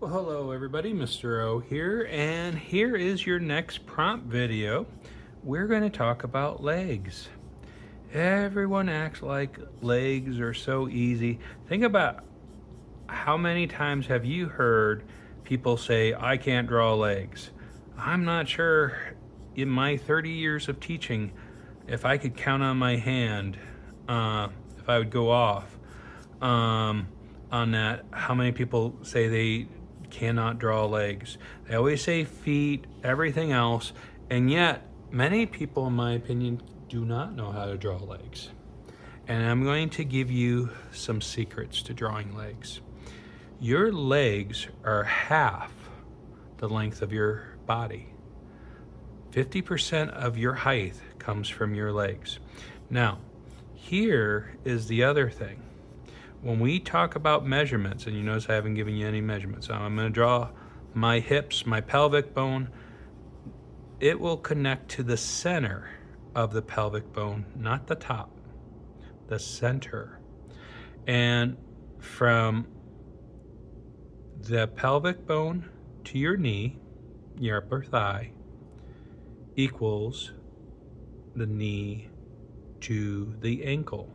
Well, hello everybody, Mr. O here, and here is your next prompt video. We're going to talk about legs. Everyone acts like legs are so easy. Think about how many times have you heard people say, I can't draw legs? I'm not sure in my 30 years of teaching if I could count on my hand, if I would go off um, on that, how many people say they cannot draw legs. They always say feet, everything else, and yet many people, in my opinion, do not know how to draw legs. And I'm going to give you some secrets to drawing legs. Your legs are half the length of your body. 50% of your height comes from your legs. Now, here is the other thing. When we talk about measurements, and you notice I haven't given you any measurements, so I'm going to draw my hips, my pelvic bone. It will connect to the center of the pelvic bone, not the top, the center. And from the pelvic bone to your knee, your upper thigh, equals the knee to the ankle,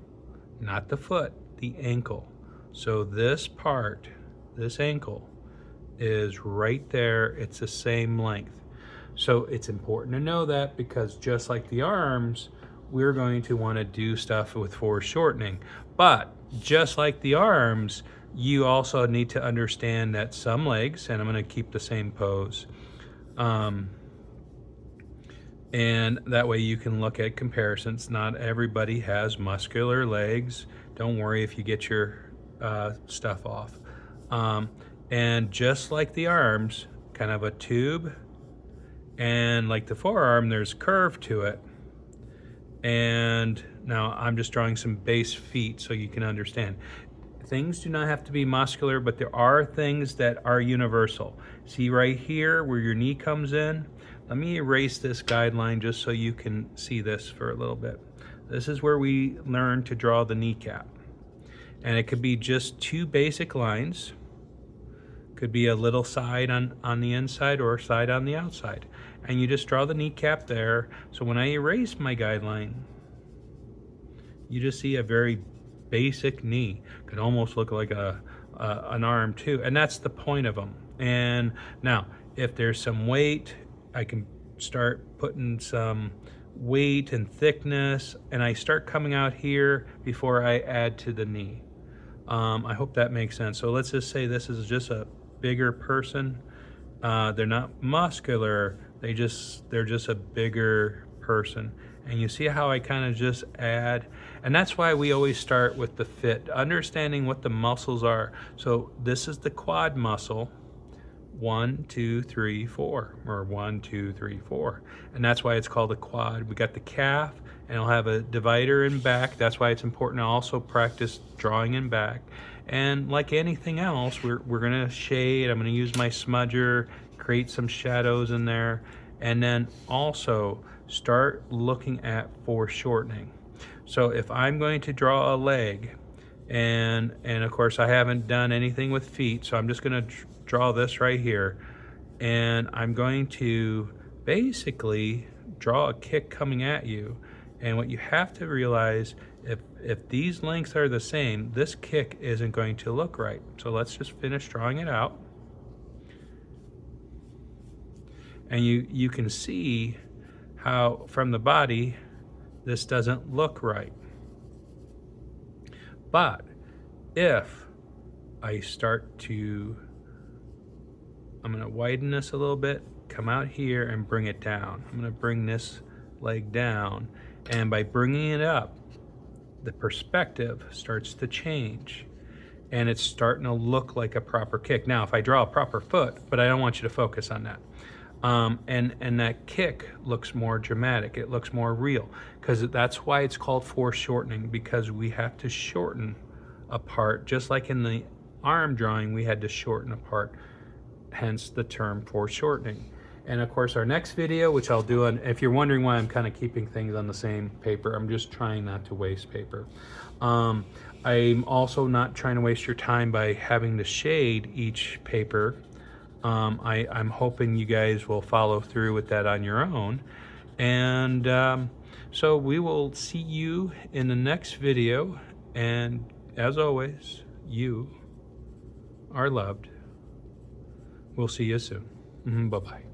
not the foot, the ankle. So this part, this ankle, is right there. It's the same length. So it's important to know that, because just like the arms, we're going to want to do stuff with foreshortening. But just like the arms, you also need to understand that some legs, and I'm going to keep the same pose, and that way you can look at comparisons. Not everybody has muscular legs. Don't worry if you get your stuff off. And just like the arms, kind of a tube, and like the forearm, there's curve to it. And now I'm just drawing some base feet so you can understand. Things do not have to be muscular, but there are things that are universal. See right here where your knee comes in? Let me erase this guideline just so you can see this for a little bit. This is where we learn to draw the kneecap. And it could be just two basic lines. Could be a little side on the inside or a side on the outside. And you just draw the kneecap there. So when I erase my guideline, you just see a very basic knee. Could almost look like an arm too. And that's the point of them. And now, if there's some weight, I can start putting some weight and thickness, and I start coming out here before I add to the knee. I hope that makes sense. So let's just say this is just a bigger person. They're not muscular, they're just a bigger person. And you see how I kind of just add, and that's why we always start with the fit, understanding what the muscles are. So this is the quad muscle, 1, 2, 3, 4, or 1, 2, 3, 4, and that's why it's called a quad. We got the calf, and it'll have a divider in back. That's why it's important to also practice drawing in back. And like anything else, we're gonna shade. I'm gonna use my smudger, create some shadows in there, and then also start looking at foreshortening. So if I'm going to draw a leg, and of course I haven't done anything with feet, so I'm just going to draw this right here, and I'm going to basically draw a kick coming at you. And what you have to realize, if these lengths are the same, this kick isn't going to look right. So let's just finish drawing it out. And you can see how from the body this doesn't look right. But if I start to, I'm going to widen this a little bit, come out here and bring it down. I'm going to bring this leg down, and by bringing it up, the perspective starts to change, and it's starting to look like a proper kick. Now, if I draw a proper foot, but I don't want you to focus on that. And that kick looks more dramatic. It looks more real, because that's why it's called foreshortening, because we have to shorten a part, just like in the arm drawing we had to shorten a part, hence the term foreshortening. And of course our next video, which I'll do on, if you're wondering why I'm kind of keeping things on the same paper, I'm just trying not to waste paper. I'm also not trying to waste your time by having to shade each paper. I'm hoping you guys will follow through with that on your own. And so we will see you in the next video. And as always, you are loved. We'll see you soon. Bye-bye.